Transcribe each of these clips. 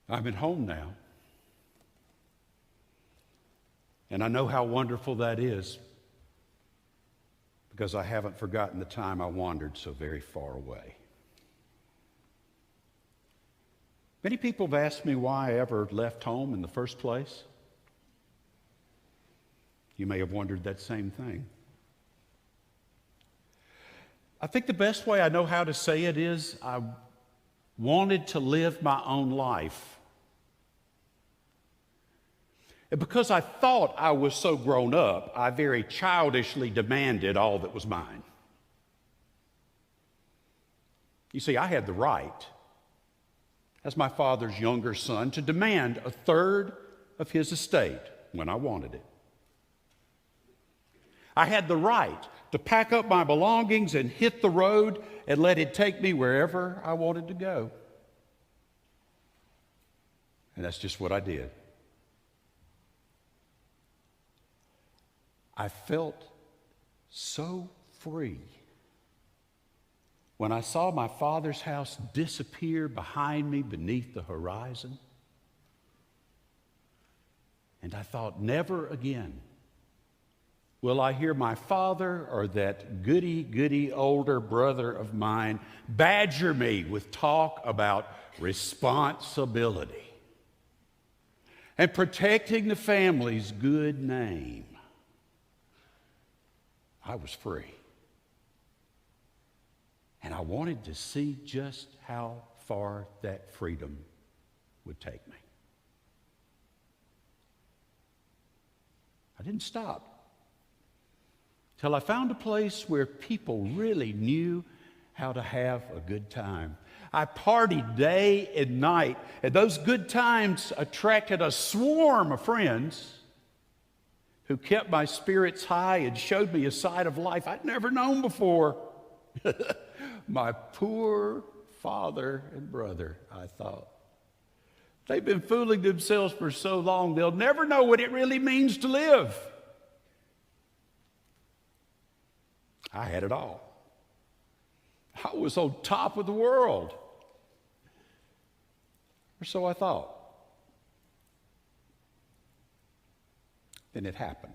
I'm at home now. And I know how wonderful that is because I haven't forgotten the time I wandered so very far away. Many people have asked me why I ever left home in the first place. You may have wondered that same thing. I think the best way I know how to say it is I wanted to live my own life. And because I thought I was so grown up, I very childishly demanded all that was mine. You see, I had the right, as my father's younger son, to demand a third of his estate when I wanted it. I had the right to pack up my belongings and hit the road and let it take me wherever I wanted to go. And that's just what I did. I felt so free when I saw my father's house disappear behind me beneath the horizon. And I thought, never again will I hear my father or that goody older brother of mine badger me with talk about responsibility and protecting the family's good name. I was free. And I wanted to see just how far that freedom would take me. I didn't stop till I found a place where people really knew how to have a good time. I partied day and night, and those good times attracted a swarm of friends who kept my spirits high and showed me a side of life I'd never known before. My poor father and brother, I thought. They've been fooling themselves for so long, they'll never know what it really means to live. I had it all. I was on top of the world. Or so I thought. Then it happened.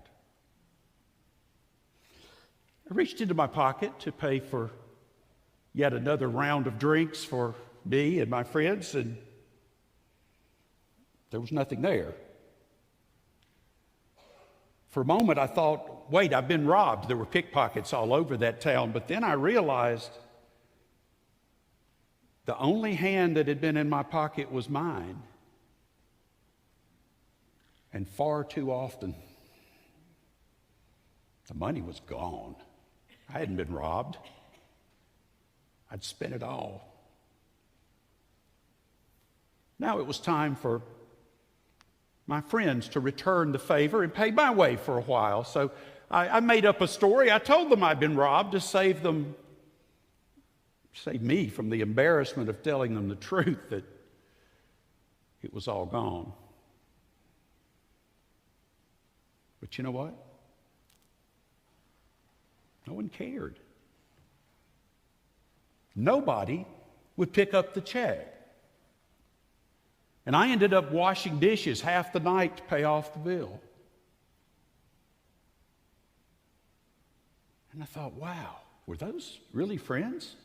I reached into my pocket to pay for yet another round of drinks for me and my friends, and there was nothing there. For a moment, I thought, wait, I've been robbed. There were pickpockets all over that town. But then I realized the only hand that had been in my pocket was mine. And far too often, the money was gone. I hadn't been robbed. I'd spent it all. Now it was time for my friends to return the favor and pay my way for a while. So I made up a story. I told them I'd been robbed to save me from the embarrassment of telling them the truth that it was all gone. But you know what? No one cared. Nobody would pick up the check. And I ended up washing dishes half the night to pay off the bill. And I thought, wow, were those really friends?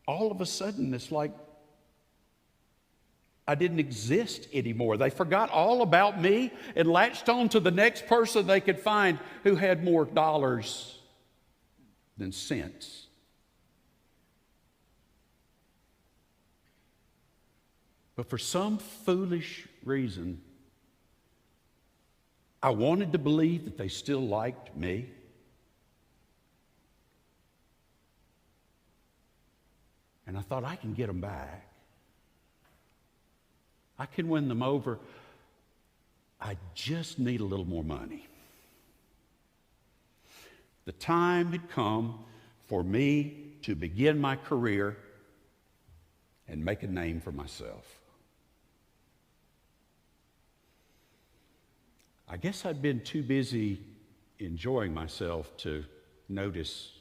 All of a sudden, it's like I didn't exist anymore. They forgot all about me and latched on to the next person they could find who had more dollars than cents. But for some foolish reason, I wanted to believe that they still liked me. And I thought, I can get them back. I can win them over. I just need a little more money. The time had come for me to begin my career and make a name for myself. I guess I'd been too busy enjoying myself to notice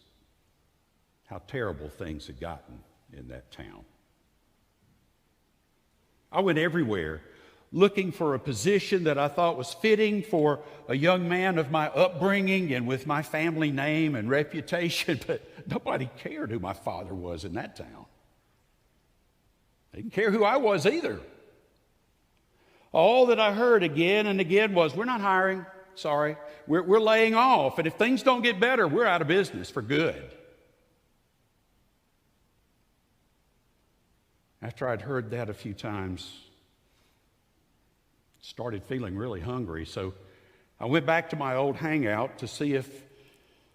how terrible things had gotten in that town. I went everywhere looking for a position that I thought was fitting for a young man of my upbringing and with my family name and reputation, but nobody cared who my father was in that town. They didn't care who I was either. All that I heard again and again was, we're not hiring, sorry. We're laying off, and if things don't get better, we're out of business for good. After I'd heard that a few times, started feeling really hungry, so I went back to my old hangout to see if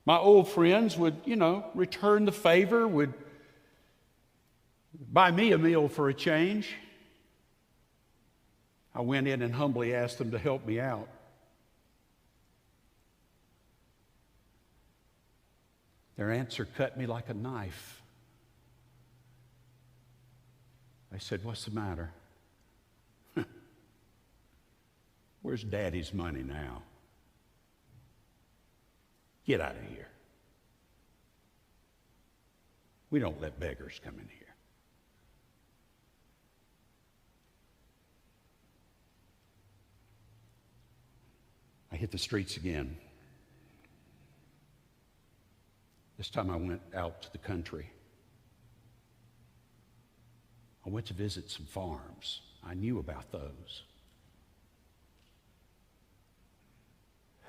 my old friends would, return the favor, would buy me a meal for a change. I went in and humbly asked them to help me out. Their answer cut me like a knife. They said, "What's the matter? Where's Daddy's money now? Get out of here. We don't let beggars come in here." I hit the streets again. This time I went out to the country. I went to visit some farms. I knew about those.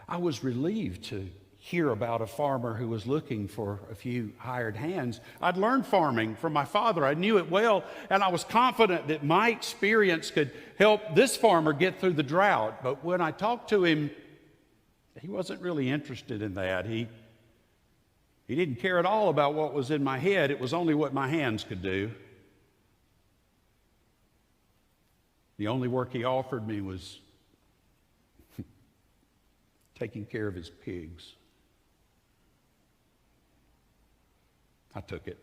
I was relieved to hear about a farmer who was looking for a few hired hands. I'd learned farming from my father. I knew it well, and I was confident that my experience could help this farmer get through the drought. But when I talked to him, he wasn't really interested in that. He didn't care at all about what was in my head. It was only what my hands could do. The only work he offered me was taking care of his pigs. I took it.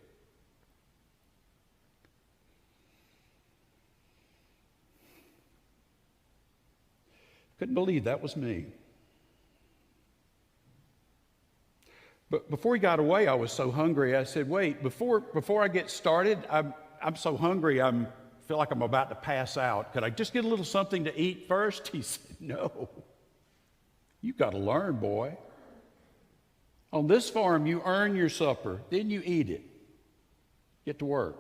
Couldn't believe that was me. But before he got away, I was so hungry. I said, "Wait, before I get started, I'm so hungry, I feel like I'm about to pass out. Could I just get a little something to eat first?" He said, "No. You've got to learn, boy. On this farm, you earn your supper, then you eat it. Get to work."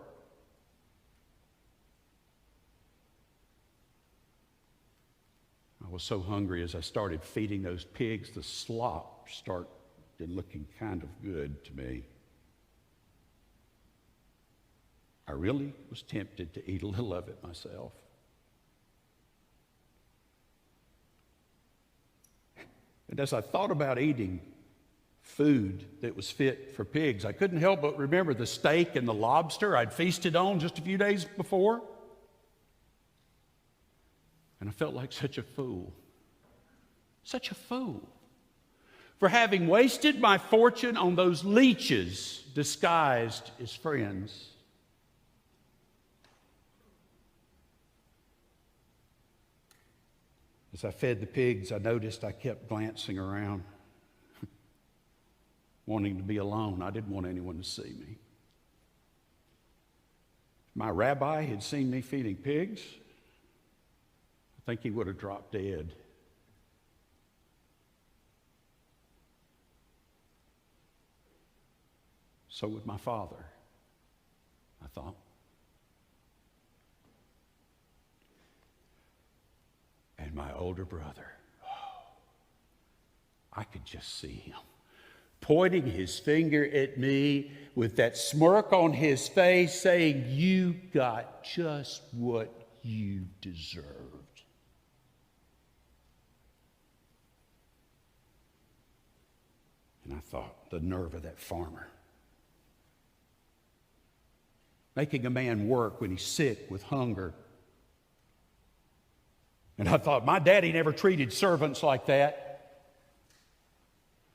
I was so hungry as I started feeding those pigs, the slop started looking kind of good to me. I really was tempted to eat a little of it myself. And as I thought about eating food that was fit for pigs, I couldn't help but remember the steak and the lobster I'd feasted on just a few days before. And I felt like such a fool. Such a fool. For having wasted my fortune on those leeches disguised as friends. As I fed the pigs, I noticed I kept glancing around, wanting to be alone. I didn't want anyone to see me. If my rabbi had seen me feeding pigs, I think he would have dropped dead. So would my father, I thought. And my older brother, I could just see him pointing his finger at me with that smirk on his face saying, "You got just what you deserved." And I thought, the nerve of that farmer. Making a man work when he's sick with hunger. And I thought, my daddy never treated servants like that.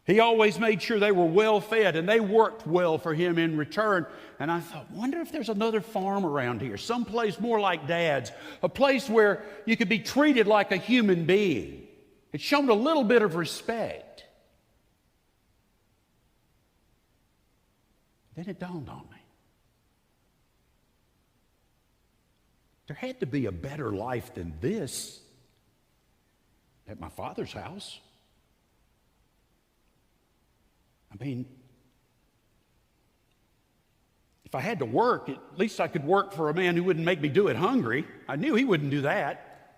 He always made sure they were well fed and they worked well for him in return. And I thought, wonder if there's another farm around here, someplace more like Dad's, a place where you could be treated like a human being. It showed a little bit of respect. Then it dawned on me. There had to be a better life than this at my father's house. I mean, if I had to work, at least I could work for a man who wouldn't make me do it hungry. I knew he wouldn't do that.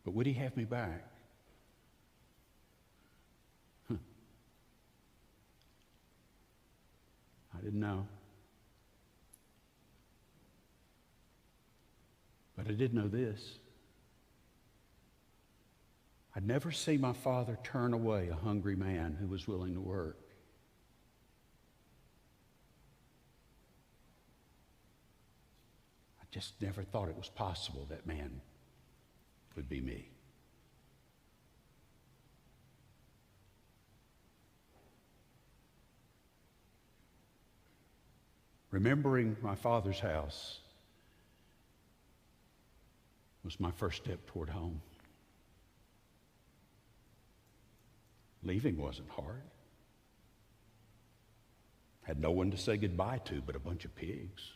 But would he have me back? I didn't know. But I did know this. I'd never see my father turn away a hungry man who was willing to work. I just never thought it was possible that man would be me. Remembering my father's house was my first step toward home. Leaving wasn't hard. Had no one to say goodbye to but a bunch of pigs.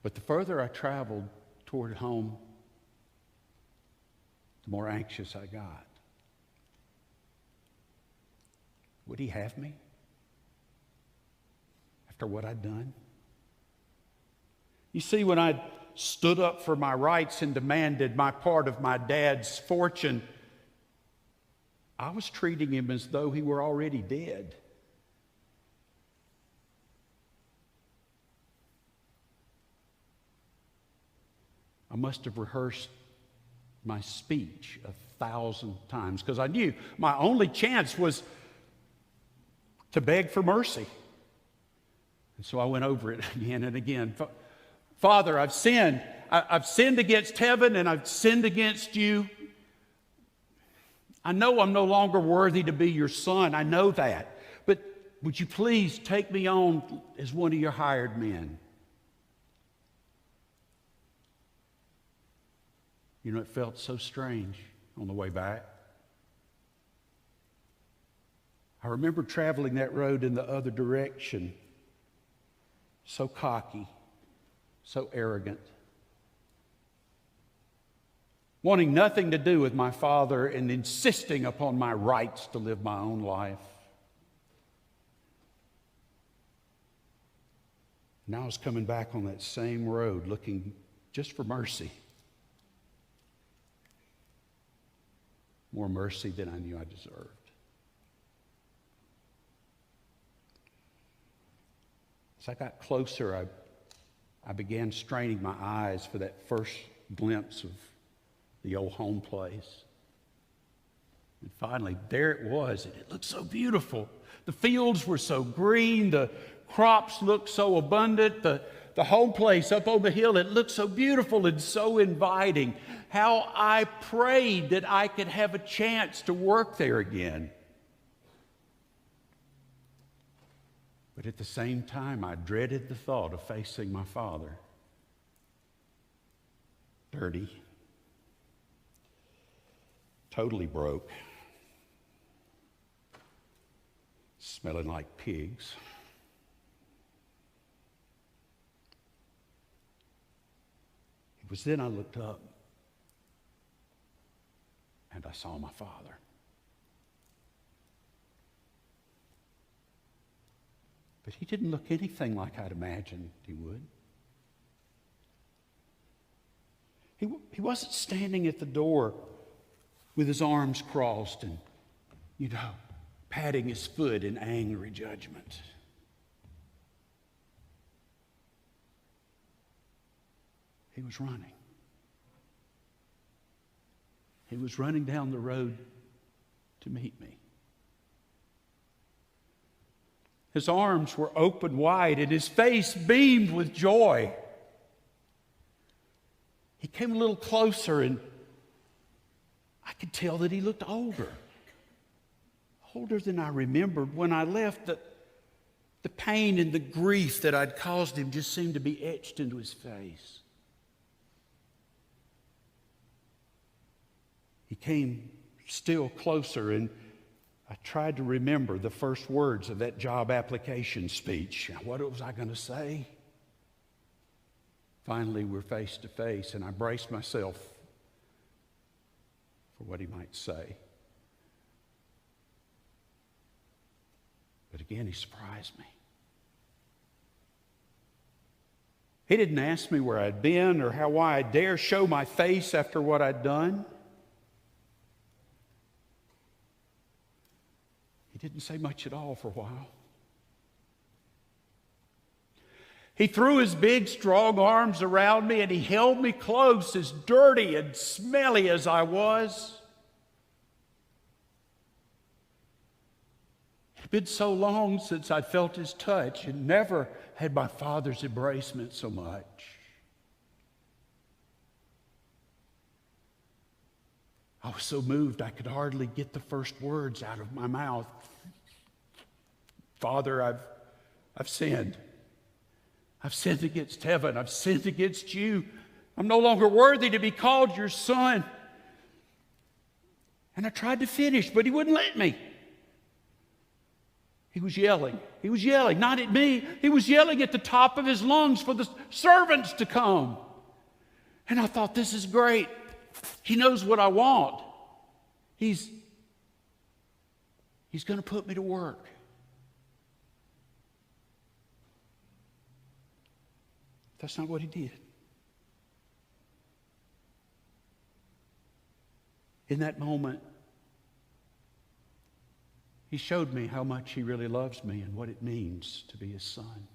But the further I traveled toward home, the more anxious I got. Would he have me after what I'd done? You see, when I stood up for my rights and demanded my part of my dad's fortune, I was treating him as though he were already dead. I must have rehearsed my speech 1,000 times because I knew my only chance was to beg for mercy. And so I went over it again and again. Father, I've sinned. I've sinned against heaven and I've sinned against you. I know I'm no longer worthy to be your son. I know that. But would you please take me on as one of your hired men? You know, it felt so strange on the way back. I remember traveling that road in the other direction, so cocky, so arrogant, wanting nothing to do with my father and insisting upon my rights to live my own life. Now I was coming back on that same road looking just for mercy. More mercy than I knew I deserved. As I got closer, I began straining my eyes for that first glimpse of the old home place. And finally, there it was, and it looked so beautiful. The fields were so green, the crops looked so abundant, the home place up on the hill, it looked so beautiful and so inviting. How I prayed that I could have a chance to work there again. But at the same time, I dreaded the thought of facing my father. Dirty. Totally broke. Smelling like pigs. It was then I looked up and I saw my father. But he didn't look anything like I'd imagined he would. He wasn't standing at the door with his arms crossed and, patting his foot in angry judgment. He was running. He was running down the road to meet me. His arms were open wide and his face beamed with joy. He came a little closer and I could tell that he looked older. Older than I remembered. When I left, the pain and the grief that I'd caused him just seemed to be etched into his face. He came still closer, and I tried to remember the first words of that job application speech. What was I going to say? Finally, we're face to face, and I braced myself for what he might say. But again, he surprised me. He didn't ask me where I'd been or why I dare show my face after what I'd done. He didn't say much at all for a while. He threw his big, strong arms around me and he held me close, as dirty and smelly as I was. It had been so long since I'd felt his touch, and never had my father's embracement so much. I was so moved I could hardly get the first words out of my mouth. Father, I've sinned. I've sinned against heaven. I've sinned against you. I'm no longer worthy to be called your son. And I tried to finish, but he wouldn't let me. He was yelling. He was yelling, not at me. He was yelling at the top of his lungs for the servants to come. And I thought, this is great. He knows what I want. He's going to put me to work. That's not what he did. In that moment, he showed me how much he really loves me and what it means to be his son.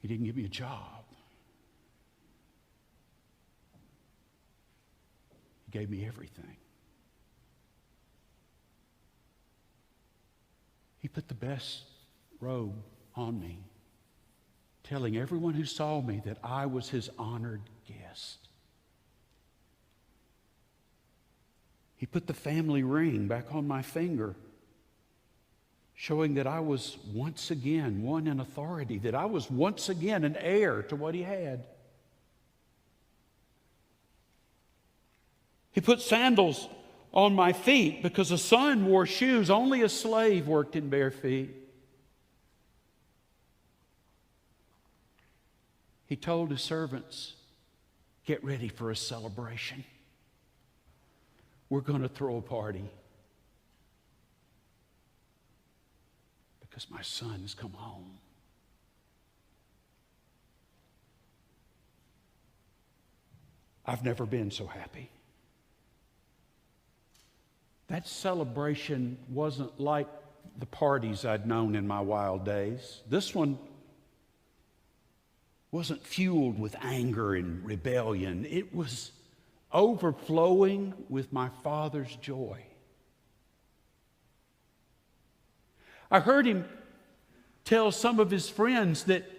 He didn't give me a job. He gave me everything. He put the best robe on me, telling everyone who saw me that I was his honored guest. He put the family ring back on my finger, showing that I was once again one in authority, that I was once again an heir to what he had. He put sandals on my feet because a son wore shoes. Only a slave worked in bare feet. He told his servants, get ready for a celebration. We're going to throw a party because my son has come home. I've never been so happy. That celebration wasn't like the parties I'd known in my wild days. This one wasn't fueled with anger and rebellion. It was overflowing with my Father's joy. I heard him tell some of his friends that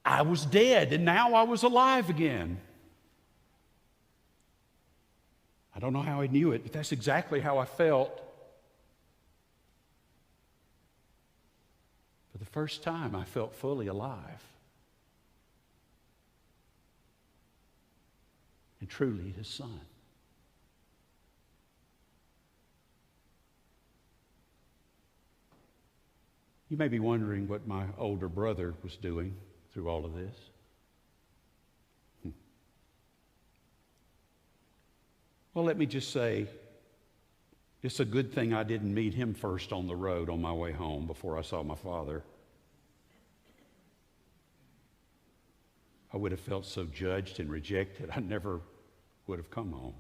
I was dead and now I was alive again. I don't know how he knew it, but that's exactly how I felt. For the first time, I felt fully alive. And truly his son. You may be wondering what my older brother was doing through all of this. Well, let me just say, it's a good thing I didn't meet him first on the road on my way home before I saw my father. I would have felt so judged and rejected, I never would have come home.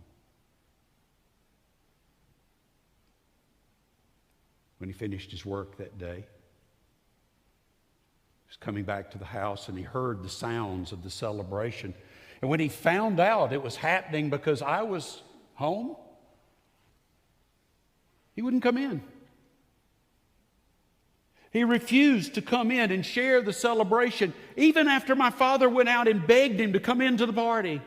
When he finished his work that day, he was coming back to the house and he heard the sounds of the celebration. And when he found out it was happening because I was home, he wouldn't come in. He refused to come in and share the celebration, even after my father went out and begged him to come into the party.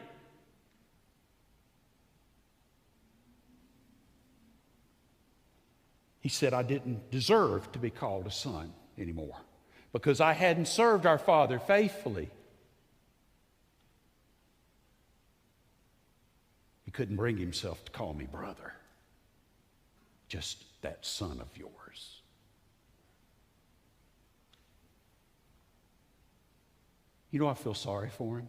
He said I didn't deserve to be called a son anymore because I hadn't served our father faithfully. He couldn't bring himself to call me brother. Just that son of yours. You know, I feel sorry for him.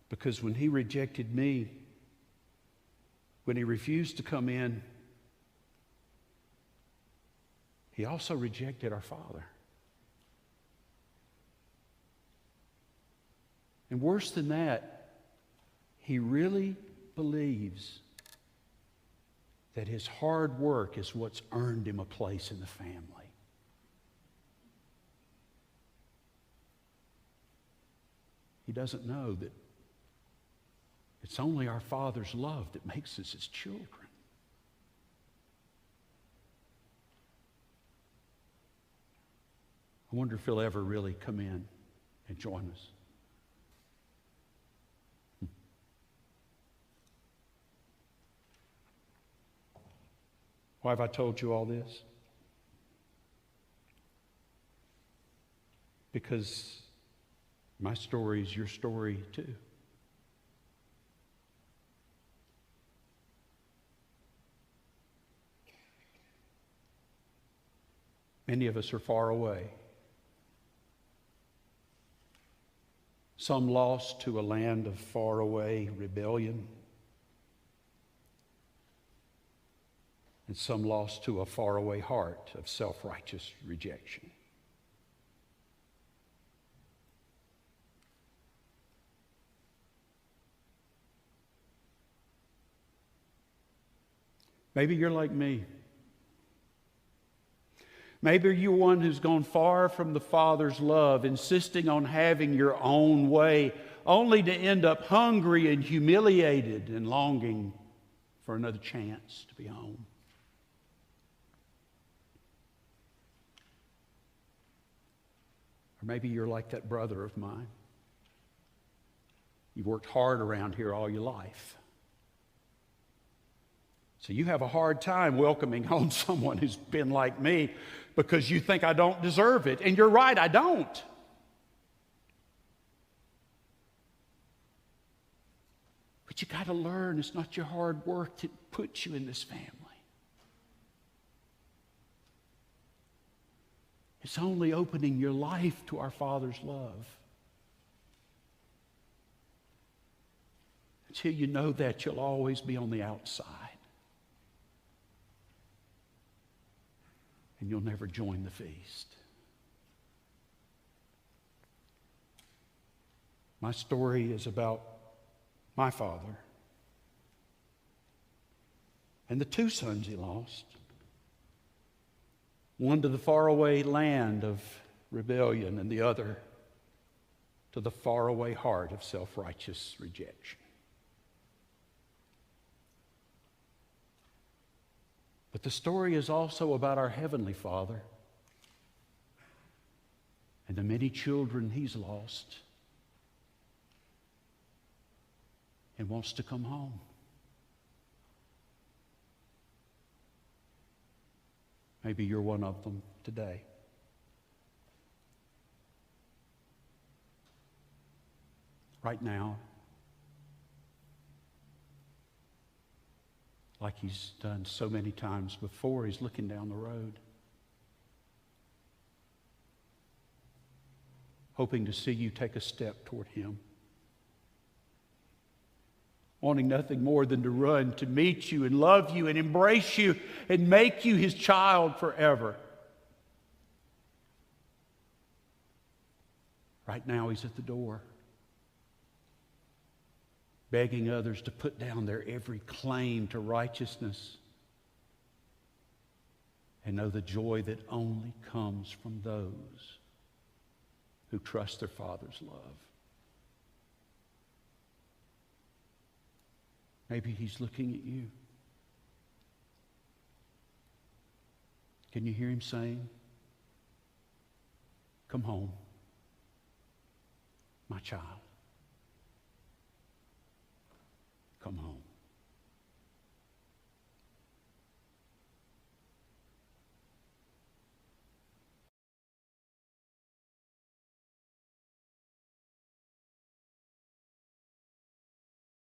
Because when he rejected me, when he refused to come in, he also rejected our Father. And worse than that, he really believes that his hard work is what's earned him a place in the family. He doesn't know that it's only our Father's love that makes us his children. I wonder if he'll ever really come in and join us. Why have I told you all this? Because my story is your story too. Many of us are far away. Some lost to a land of faraway rebellion, and some lost to a faraway heart of self-righteous rejection. Maybe you're like me. Maybe you're one who's gone far from the Father's love, insisting on having your own way, only to end up hungry and humiliated and longing for another chance to be home. Or maybe you're like that brother of mine. You've worked hard around here all your life. So you have a hard time welcoming home someone who's been like me because you think I don't deserve it. And you're right, I don't. But you got to learn it's not your hard work that puts you in this family. It's only opening your life to our Father's love. Until you know that, you'll always be on the outside. And you'll never join the feast. My story is about my father and the two sons he lost. One to the faraway land of rebellion, and the other to the faraway heart of self-righteous rejection. But the story is also about our Heavenly Father and the many children He's lost and wants to come home. Maybe you're one of them today. Right now, like He's done so many times before, He's looking down the road, hoping to see you take a step toward Him, wanting nothing more than to run to meet you and love you and embrace you and make you His child forever. Right now, He's at the door, begging others to put down their every claim to righteousness and know the joy that only comes from those who trust their Father's love. Maybe He's looking at you. Can you hear Him saying, "Come home, my child"?